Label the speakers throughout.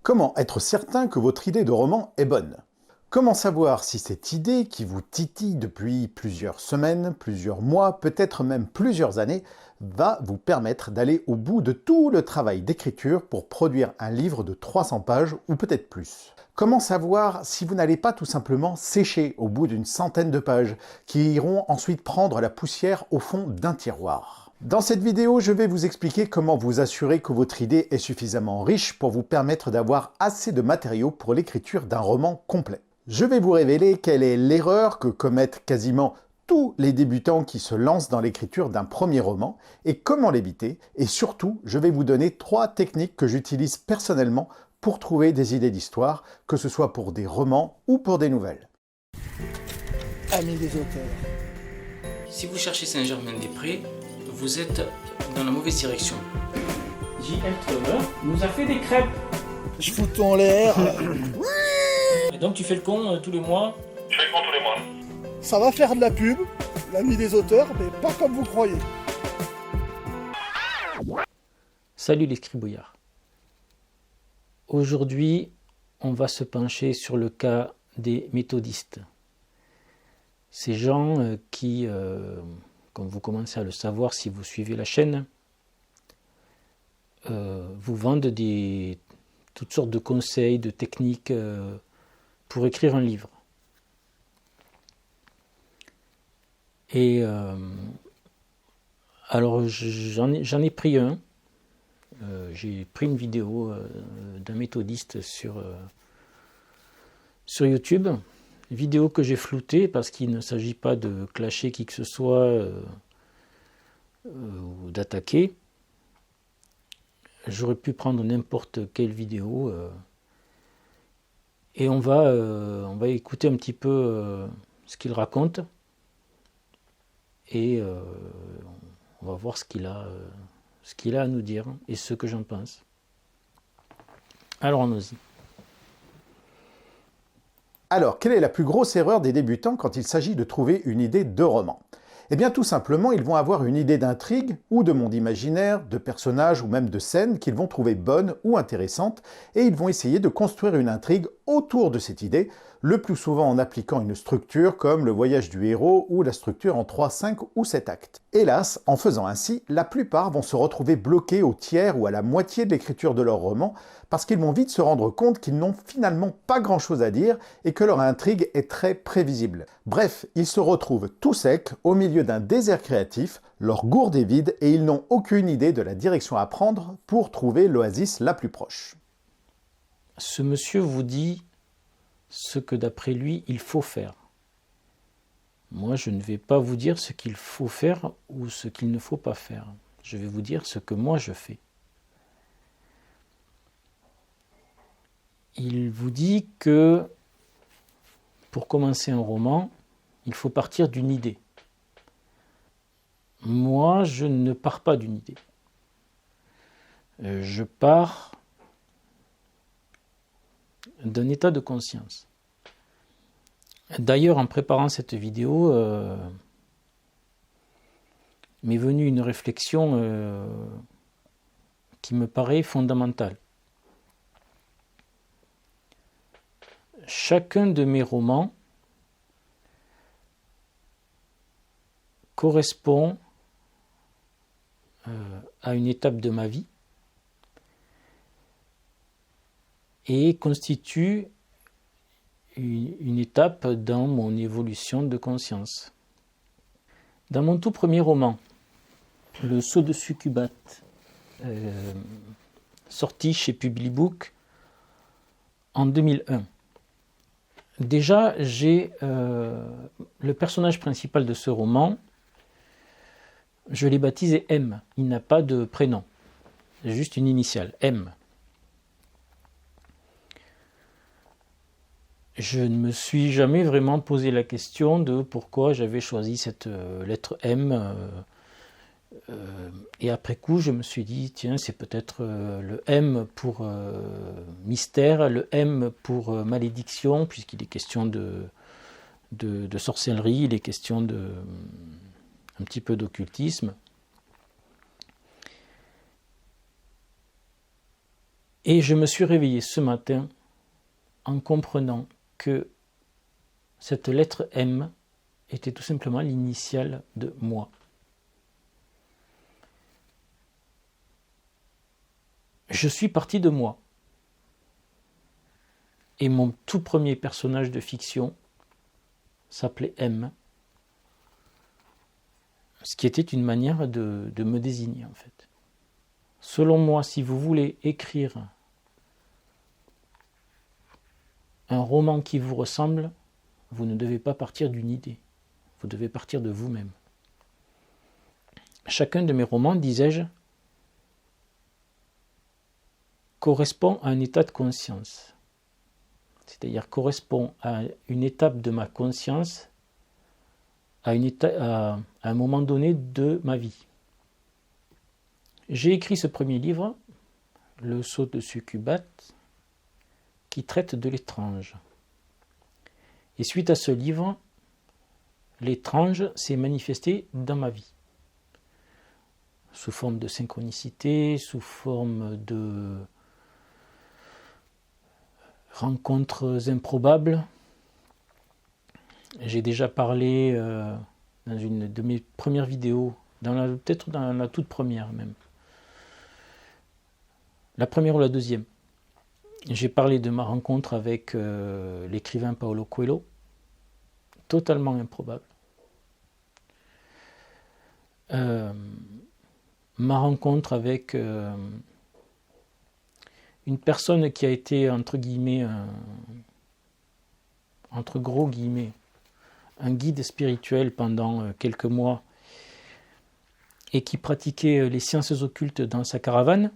Speaker 1: Comment être certain que votre idée de roman est bonne? Comment savoir si cette idée qui vous titille depuis plusieurs semaines, plusieurs mois, peut-être même plusieurs années, va vous permettre d'aller au bout de tout le travail d'écriture pour produire un livre de 300 pages ou peut-être plus? Comment savoir si vous n'allez pas tout simplement sécher au bout d'une centaine de pages qui iront ensuite prendre la poussière au fond d'un tiroir? Dans cette vidéo, je vais vous expliquer comment vous assurer que votre idée est suffisamment riche pour vous permettre d'avoir assez de matériaux pour l'écriture d'un roman complet. Je vais vous révéler quelle est l'erreur que commettent quasiment tous les débutants qui se lancent dans l'écriture d'un premier roman et comment l'éviter. Et surtout, je vais vous donner 3 techniques que j'utilise personnellement pour trouver des idées d'histoire, que ce soit pour des romans ou pour des nouvelles.
Speaker 2: Amis des auteurs.
Speaker 3: Si vous cherchez Saint-Germain-des-Prés, vous êtes dans la mauvaise direction. J.L. Trevor nous a fait des crêpes.
Speaker 2: Je fous tout en l'air.
Speaker 3: Et donc tu fais le con tous les mois?
Speaker 4: Je fais le con tous les mois.
Speaker 2: Ça va faire de la pub, l'ami des auteurs, mais pas comme vous croyez.
Speaker 5: Salut les scribouillards. Aujourd'hui, on va se pencher sur le cas des méthodistes. Ces gens qui, comme vous commencez à le savoir si vous suivez la chaîne, vous vendent toutes sortes de conseils, de techniques pour écrire un livre. Et alors j'en ai pris un. J'ai pris une vidéo d'un méthodiste sur YouTube. Vidéo que j'ai floutée parce qu'il ne s'agit pas de clasher qui que ce soit ou d'attaquer. J'aurais pu prendre n'importe quelle vidéo et on va écouter un petit peu ce qu'il raconte et on va voir ce qu'il a à nous dire et ce que j'en pense. Alors allons-y.
Speaker 1: Alors, quelle est la plus grosse erreur des débutants quand il s'agit de trouver une idée de roman? Eh bien, tout simplement, ils vont avoir une idée d'intrigue ou de monde imaginaire, de personnages ou même de scènes qu'ils vont trouver bonnes ou intéressantes et ils vont essayer de construire une intrigue autour de cette idée, le plus souvent en appliquant une structure comme le voyage du héros ou la structure en 3, 5 ou 7 actes. Hélas, en faisant ainsi, la plupart vont se retrouver bloqués au tiers ou à la moitié de l'écriture de leur roman parce qu'ils vont vite se rendre compte qu'ils n'ont finalement pas grand-chose à dire et que leur intrigue est très prévisible. Bref, ils se retrouvent tout secs au milieu d'un désert créatif, leur gourde est vide et ils n'ont aucune idée de la direction à prendre pour trouver l'oasis la plus proche.
Speaker 5: Ce monsieur vous dit ce que d'après lui il faut faire. Moi, je ne vais pas vous dire ce qu'il faut faire ou ce qu'il ne faut pas faire. Je vais vous dire ce que moi je fais. Il vous dit que pour commencer un roman, il faut partir d'une idée. Moi, je ne pars pas d'une idée. Je pars d'un état de conscience. D'ailleurs, en préparant cette vidéo, m'est venue une réflexion qui me paraît fondamentale. Chacun de mes romans correspond à une étape de ma vie et constitue une étape dans mon évolution de conscience. Dans mon tout premier roman, Le Saut de Succubat, sorti chez Publibook en 2001, déjà j'ai le personnage principal de ce roman, je l'ai baptisé M. Il n'a pas de prénom, c'est juste une initiale, M. Je ne me suis jamais vraiment posé la question de pourquoi j'avais choisi cette lettre M. Et après coup, je me suis dit, tiens, c'est peut-être le M pour mystère, le M pour malédiction, puisqu'il est question de sorcellerie, il est question un petit peu d'occultisme. Et je me suis réveillé ce matin en comprenant que cette lettre M était tout simplement l'initiale de moi. Je suis parti de moi. Et mon tout premier personnage de fiction s'appelait M. Ce qui était une manière de me désigner en fait. Selon moi, si vous voulez écrire un roman qui vous ressemble, vous ne devez pas partir d'une idée. Vous devez partir de vous-même. Chacun de mes romans, disais-je, correspond à un état de conscience. C'est-à-dire correspond à une étape de ma conscience, à un moment donné de ma vie. J'ai écrit ce premier livre, Le Saut de Succubat, qui traite de l'étrange. Et suite à ce livre, l'étrange s'est manifesté dans ma vie, sous forme de synchronicité, sous forme de rencontres improbables. J'ai déjà parlé dans une de mes premières vidéos, peut-être dans la toute première même, la première ou la deuxième. J'ai parlé de ma rencontre avec l'écrivain Paulo Coelho, totalement improbable. Ma rencontre avec une personne qui a été, entre guillemets, entre gros guillemets, un guide spirituel pendant quelques mois et qui pratiquait les sciences occultes dans sa caravane.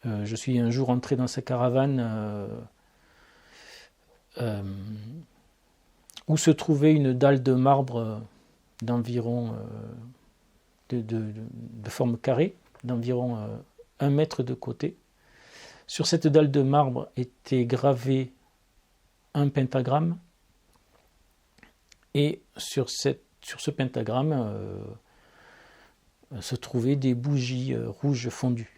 Speaker 5: Je suis un jour entré dans sa caravane où se trouvait une dalle de marbre d'environ, de forme carrée, d'environ 1 mètre de côté. Sur cette dalle de marbre était gravé un pentagramme et sur ce pentagramme se trouvaient des bougies rouges fondues.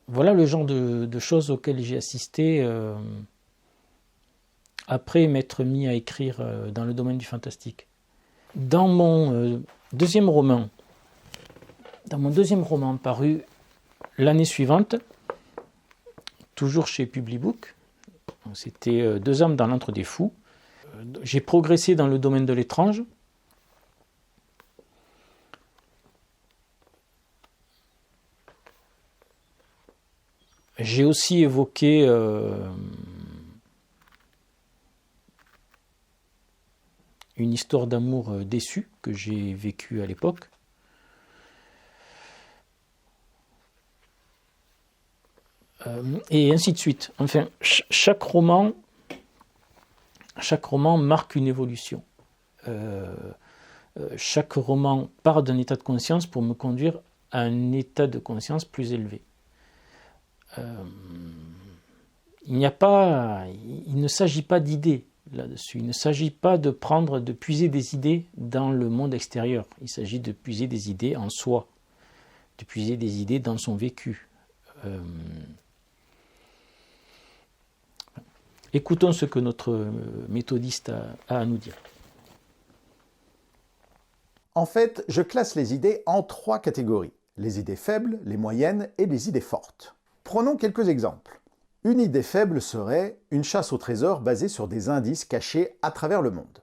Speaker 5: Voilà le genre de choses auxquelles j'ai assisté après m'être mis à écrire dans le domaine du fantastique. Dans mon deuxième roman paru l'année suivante, toujours chez Publibook, c'était 2 âmes dans l'antre des fous, j'ai progressé dans le domaine de l'étrange. J'ai aussi évoqué une histoire d'amour déçue que j'ai vécue à l'époque. Et ainsi de suite. Enfin, chaque roman marque une évolution. Chaque roman part d'un état de conscience pour me conduire à un état de conscience plus élevé. Il ne s'agit pas d'idées là-dessus. Il ne s'agit pas de puiser des idées dans le monde extérieur. Il s'agit de puiser des idées en soi, de puiser des idées dans son vécu. Écoutons ce que notre méthodiste a à nous dire.
Speaker 1: En fait, je classe les idées en 3 catégories. Les idées faibles, les moyennes et les idées fortes. Prenons quelques exemples. Une idée faible serait une chasse au trésor basée sur des indices cachés à travers le monde.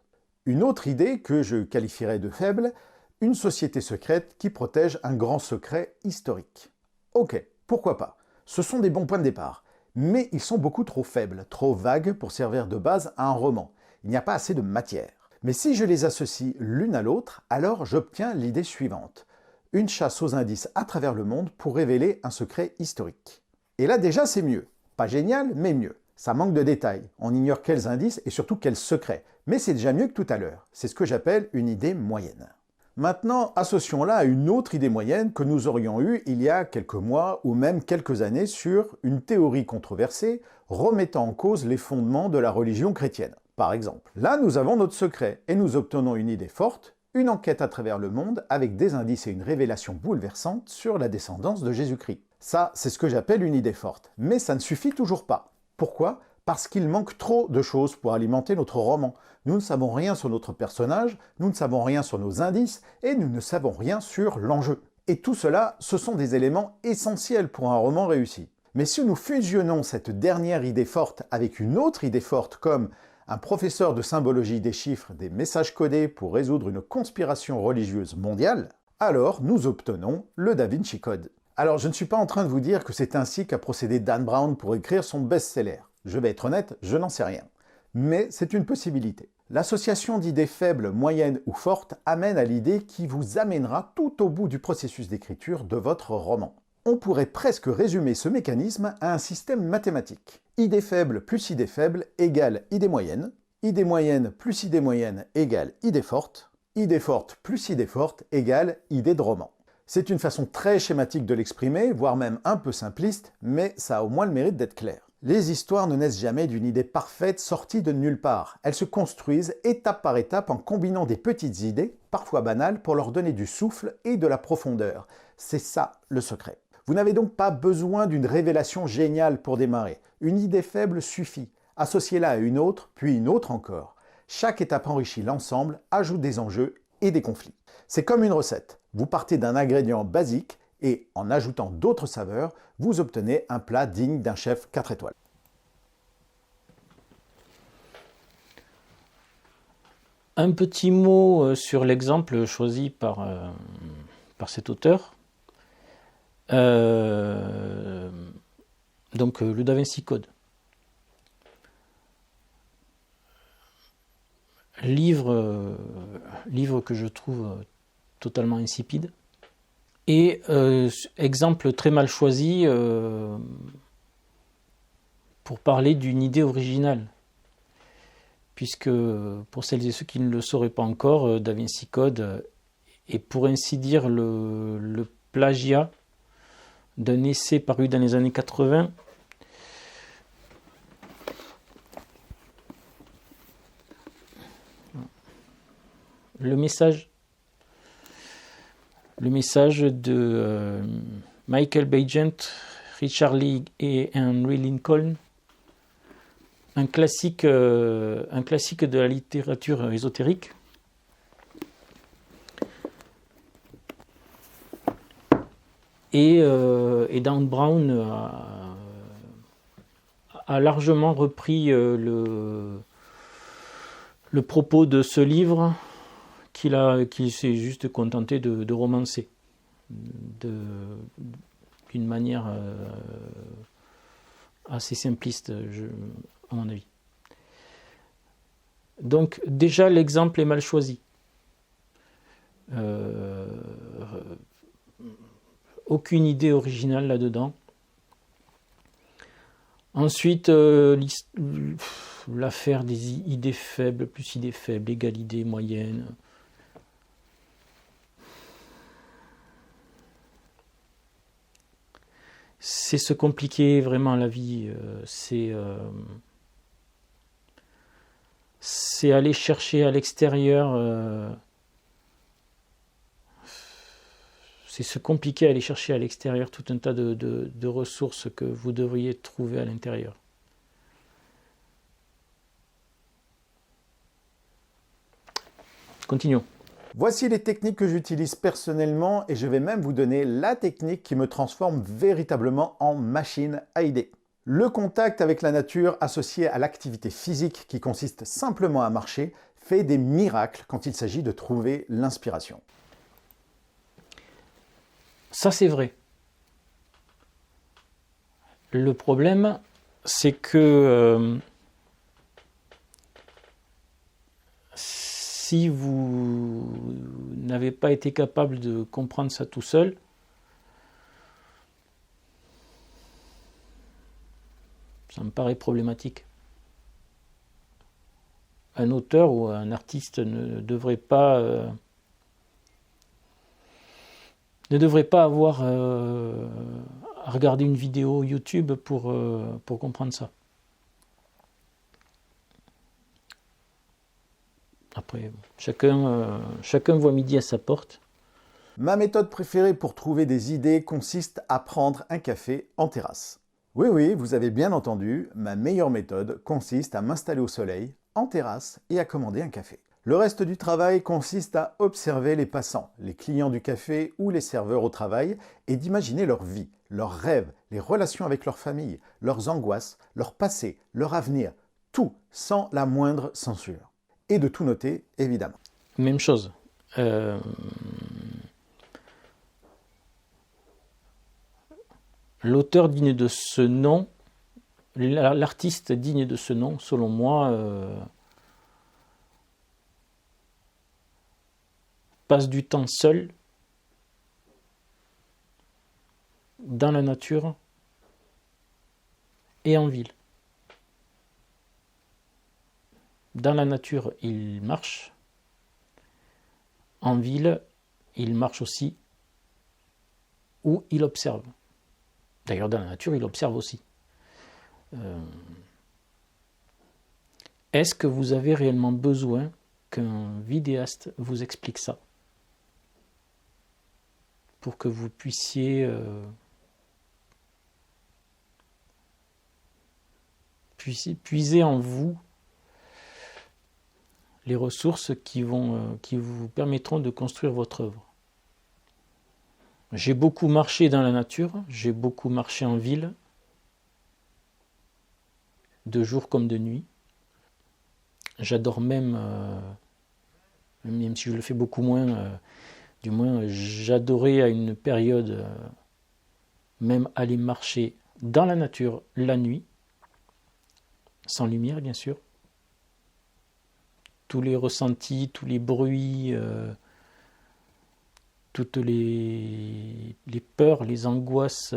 Speaker 1: Une autre idée que je qualifierais de faible, une société secrète qui protège un grand secret historique. Ok, pourquoi pas. Ce sont des bons points de départ. Mais ils sont beaucoup trop faibles, trop vagues pour servir de base à un roman. Il n'y a pas assez de matière. Mais si je les associe l'une à l'autre, alors j'obtiens l'idée suivante. Une chasse aux indices à travers le monde pour révéler un secret historique. Et là déjà c'est mieux. Pas génial, mais mieux. Ça manque de détails. On ignore quels indices et surtout quels secrets. Mais c'est déjà mieux que tout à l'heure. C'est ce que j'appelle une idée moyenne. Maintenant, associons-la à une autre idée moyenne que nous aurions eue il y a quelques mois ou même quelques années sur une théorie controversée remettant en cause les fondements de la religion chrétienne, par exemple. Là, nous avons notre secret et nous obtenons une idée forte, une enquête à travers le monde avec des indices et une révélation bouleversante sur la descendance de Jésus-Christ. Ça, c'est ce que j'appelle une idée forte. Mais ça ne suffit toujours pas. Pourquoi ? Parce qu'il manque trop de choses pour alimenter notre roman. Nous ne savons rien sur notre personnage, nous ne savons rien sur nos indices, et nous ne savons rien sur l'enjeu. Et tout cela, ce sont des éléments essentiels pour un roman réussi. Mais si nous fusionnons cette dernière idée forte avec une autre idée forte comme un professeur de symbologie déchiffre des messages codés pour résoudre une conspiration religieuse mondiale, alors nous obtenons le Da Vinci Code. Alors je ne suis pas en train de vous dire que c'est ainsi qu'a procédé Dan Brown pour écrire son best-seller. Je vais être honnête, je n'en sais rien. Mais c'est une possibilité. L'association d'idées faibles, moyennes ou fortes amène à l'idée qui vous amènera tout au bout du processus d'écriture de votre roman. On pourrait presque résumer ce mécanisme à un système mathématique. Idée faible plus idée faible égale idée moyenne plus idée moyenne égale idée forte plus idée forte égale idée de roman. C'est une façon très schématique de l'exprimer, voire même un peu simpliste, mais ça a au moins le mérite d'être clair. Les histoires ne naissent jamais d'une idée parfaite sortie de nulle part. Elles se construisent étape par étape en combinant des petites idées, parfois banales, pour leur donner du souffle et de la profondeur. C'est ça le secret. Vous n'avez donc pas besoin d'une révélation géniale pour démarrer. Une idée faible suffit. Associez-la à une autre, puis une autre encore. Chaque étape enrichit l'ensemble, ajoute des enjeux et des conflits. C'est comme une recette. Vous partez d'un ingrédient basique et en ajoutant d'autres saveurs, vous obtenez un plat digne d'un chef 4 étoiles.
Speaker 5: Un petit mot sur l'exemple choisi par cet auteur. Donc le Da Vinci Code. Livre que je trouve totalement insipide. Et exemple très mal choisi pour parler d'une idée originale. Puisque pour celles et ceux qui ne le sauraient pas encore, Da Vinci Code est pour ainsi dire le plagiat d'un essai paru dans les années 80 le message de Michael Bagent, Richard Lee et Henry Lincoln, un classique de la littérature ésotérique. Et Dan Brown a largement repris le propos de ce livre qu'il s'est juste contenté de romancer d'une manière assez simpliste, à mon avis. Donc déjà l'exemple est mal choisi. Aucune idée originale là-dedans. Ensuite, l'affaire des idées faibles plus idées faibles égale idée moyenne. C'est se compliquer vraiment la vie. C'est aller chercher à l'extérieur. C'est se compliquer à aller chercher à l'extérieur tout un tas de ressources que vous devriez trouver à l'intérieur. Continuons.
Speaker 1: Voici les techniques que j'utilise personnellement et je vais même vous donner la technique qui me transforme véritablement en machine à idées. Le contact avec la nature associé à l'activité physique qui consiste simplement à marcher fait des miracles quand il s'agit de trouver l'inspiration.
Speaker 5: Ça, c'est vrai. Le problème, c'est que si vous n'avez pas été capable de comprendre ça tout seul, ça me paraît problématique. Un auteur ou un artiste ne devrait pas avoir à regarder une vidéo YouTube pour comprendre ça. après, chacun voit midi à sa porte.
Speaker 1: Ma méthode préférée pour trouver des idées consiste à prendre un café en terrasse. Oui, vous avez bien entendu, ma meilleure méthode consiste à m'installer au soleil, en terrasse, et à commander un café. Le reste du travail consiste à observer les passants, les clients du café ou les serveurs au travail, et d'imaginer leur vie, leurs rêves, les relations avec leur famille, leurs angoisses, leur passé, leur avenir, tout sans la moindre censure. Et de tout noter, évidemment.
Speaker 5: Même chose. L'auteur digne de ce nom, l'artiste digne de ce nom, selon moi, passe du temps seul, dans la nature et en ville. Dans la nature, il marche. En ville, il marche aussi ou il observe. D'ailleurs, dans la nature, il observe aussi. Est-ce que vous avez réellement besoin qu'un vidéaste vous explique ça? Pour que vous puissiez puiser en vous les ressources qui vous permettront de construire votre œuvre. J'ai beaucoup marché dans la nature, j'ai beaucoup marché en ville, de jour comme de nuit. J'adore même si je le fais beaucoup moins, du moins j'adorais à une période même aller marcher dans la nature la nuit, sans lumière bien sûr. Tous les ressentis, tous les bruits, toutes les peurs, les angoisses,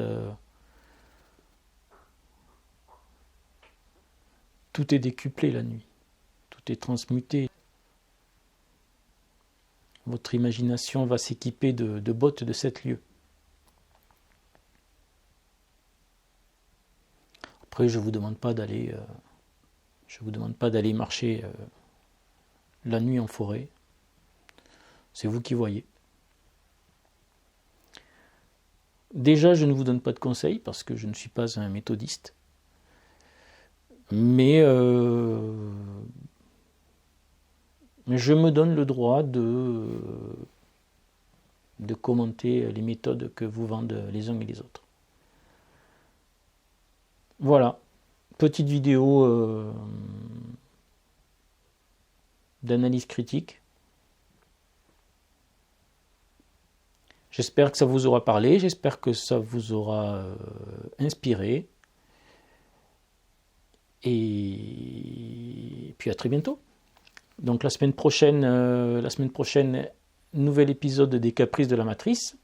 Speaker 5: tout est décuplé la nuit, tout est transmuté. Votre imagination va s'équiper de bottes de 7 lieues. Après, je ne vous demande pas d'aller marcher la nuit en forêt. C'est vous qui voyez. Déjà, je ne vous donne pas de conseils parce que je ne suis pas un méthodiste. Mais je me donne le droit de commenter les méthodes que vous vendent les uns et les autres. Voilà, petite vidéo d'analyse critique. J'espère que ça vous aura parlé, j'espère que ça vous aura inspiré. Et puis à très bientôt. Donc la semaine prochaine, nouvel épisode des Caprices de la Matrice.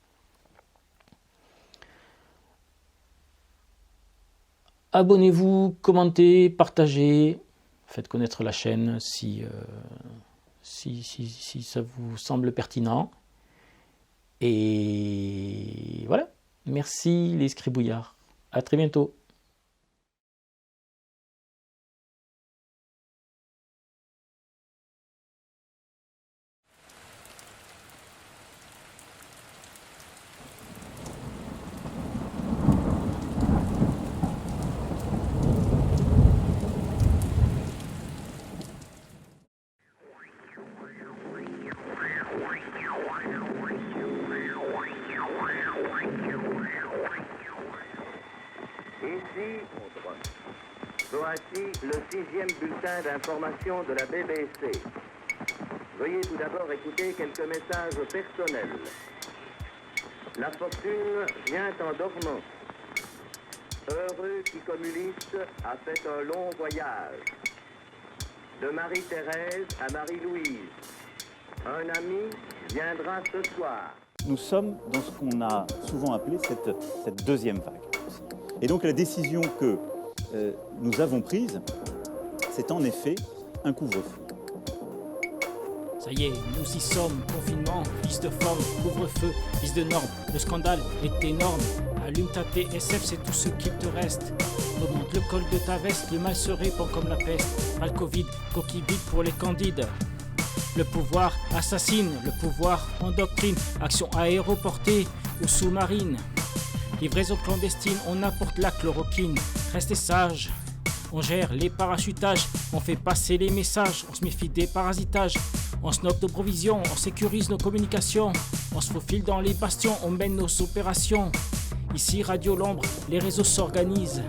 Speaker 5: Abonnez-vous, commentez, partagez, faites connaître la chaîne si ça vous semble pertinent. Et voilà, merci les scribouillards. À très bientôt.
Speaker 4: Voici le 6e bulletin d'information de la BBC. Veuillez tout d'abord écouter quelques messages personnels. La fortune vient en dormant. Heureux qui communiste a fait un long voyage. De Marie-Thérèse à Marie-Louise. Un ami viendra ce soir.
Speaker 6: Nous sommes dans ce qu'on a souvent appelé cette deuxième vague. Et donc la décision que nous avons prise, c'est en effet un couvre-feu.
Speaker 5: Ça y est, nous y sommes, confinement, vice de forme, couvre-feu, vice de norme, le scandale est énorme. Allume ta TSF, c'est tout ce qu'il te reste. Augmente le col de ta veste, le mal se répand comme la peste. Pas le Covid, coquille vide pour les candides. Le pouvoir assassine, le pouvoir endoctrine. Action aéroportée ou sous-marine. Livraison clandestine, on apporte la chloroquine. Restez sages, on gère les parachutages. On fait passer les messages, on se méfie des parasitages. On stocke nos provisions, on sécurise nos communications. On se faufile dans les bastions, on mène nos opérations. Ici Radio L'Ombre, les réseaux s'organisent.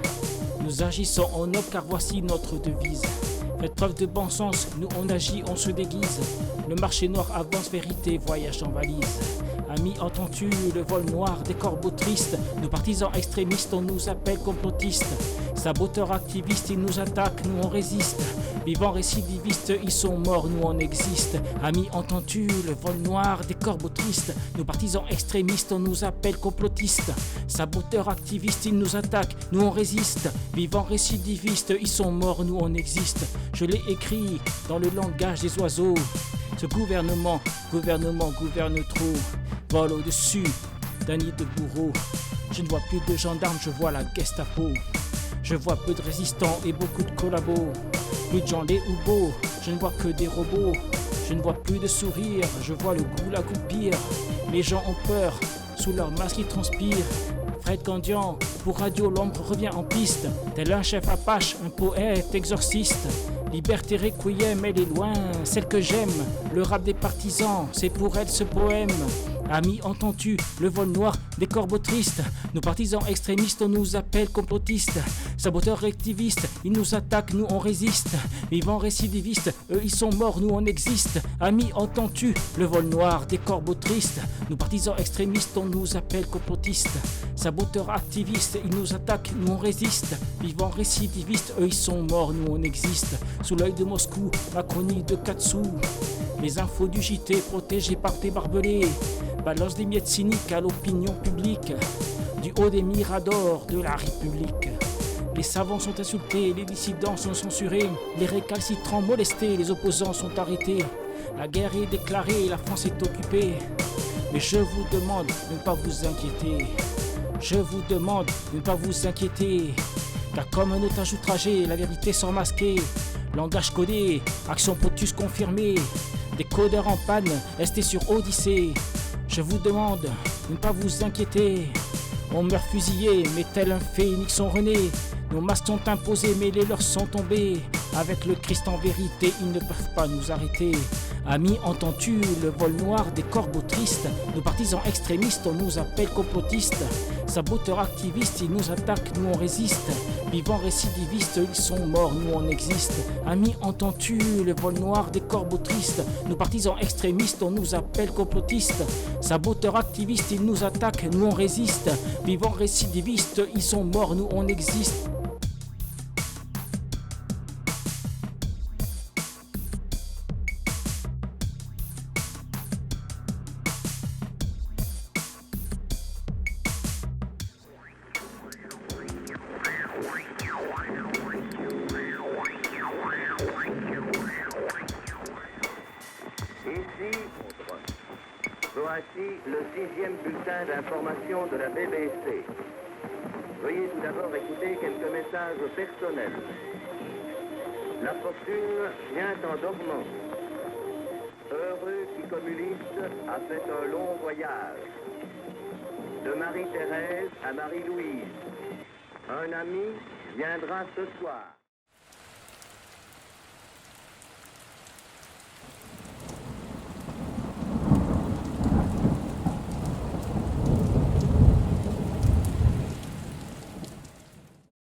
Speaker 5: Nous agissons en noble car voici notre devise. Faites preuve de bon sens, nous on agit, on se déguise. Le marché noir avance, vérité voyage en valise. Amis, entends-tu le vol noir des corbeaux tristes? Nos partisans extrémistes, on nous appelle complotistes. Saboteurs activistes, ils nous attaquent, nous on résiste. Vivants récidivistes, ils sont morts, nous on existe. Amis, entends-tu le vol noir des corbeaux tristes? Nos partisans extrémistes, on nous appelle complotistes. Saboteurs activistes, ils nous attaquent, nous on résiste. Vivants récidivistes, ils sont morts, nous on existe. Je l'ai écrit dans le langage des oiseaux. Ce gouvernement gouverne trop. Vole au-dessus d'un nid de bourreaux. Je ne vois plus de gendarmes, je vois la Gestapo. Je vois peu de résistants et beaucoup de collabos. Plus de gens les houbots, je ne vois que des robots. Je ne vois plus de sourires, je vois le goulag ou pire. Les gens ont peur, sous leur masque ils transpirent. Fred Candian, pour Radio L'Ombre revient en piste. Tel un chef apache, un poète exorciste. Liberté requiem, elle est loin, celle que j'aime. Le rap des partisans, c'est pour elle ce poème. Amis, entends-tu le vol noir des corbeaux tristes? Nos partisans extrémistes, on nous appelle complotistes. Saboteurs activistes, ils nous attaquent, nous on résiste. Vivants récidivistes, eux ils sont morts, nous on existe. Amis, entends-tu le vol noir des corbeaux tristes? Nos partisans extrémistes, on nous appelle complotistes. Saboteurs activistes, ils nous attaquent, nous on résiste. Vivants récidivistes, eux ils sont morts, nous on existe. Sous l'œil de Moscou, la chronique de Katsu. Les infos du JT protégées par tes barbelés. Balance des miettes cyniques à l'opinion publique. Du haut des miradors de la République. Les savants sont insultés, les dissidents sont censurés. Les récalcitrants molestés, les opposants sont arrêtés. La guerre est déclarée, la France est occupée. Mais je vous demande de ne pas vous inquiéter. Je vous demande de ne pas vous inquiéter. Car comme un otage outragé, la vérité sans masquer. Langage codé, action Potus confirmée. Des codeurs en panne, restés sur Odyssée. Je vous demande de ne pas vous inquiéter. On meurt fusillé, mais tel un phénix on renaît. Nos masques sont imposés, mais les leurs sont tombés. Avec le Christ en vérité, ils ne peuvent pas nous arrêter. Amis, entends-tu le vol noir des corbeaux tristes? Nos partisans extrémistes, on nous appelle complotistes. Saboteurs activistes, ils nous attaquent, nous on résiste. Vivants récidivistes, ils sont morts, nous on existe. Amis, entends-tu le vol noir des corbeaux tristes? Nos partisans extrémistes, on nous appelle complotistes. Saboteurs activistes, ils nous attaquent, nous on résiste. Vivants récidivistes, ils sont morts, nous on existe.
Speaker 4: Voici le 6e bulletin d'information de la BBC. Veuillez tout d'abord écouter quelques messages personnels. La fortune vient en dormant. Heureux qui communiste a fait un long voyage. De Marie-Thérèse à Marie-Louise. Un ami viendra ce soir.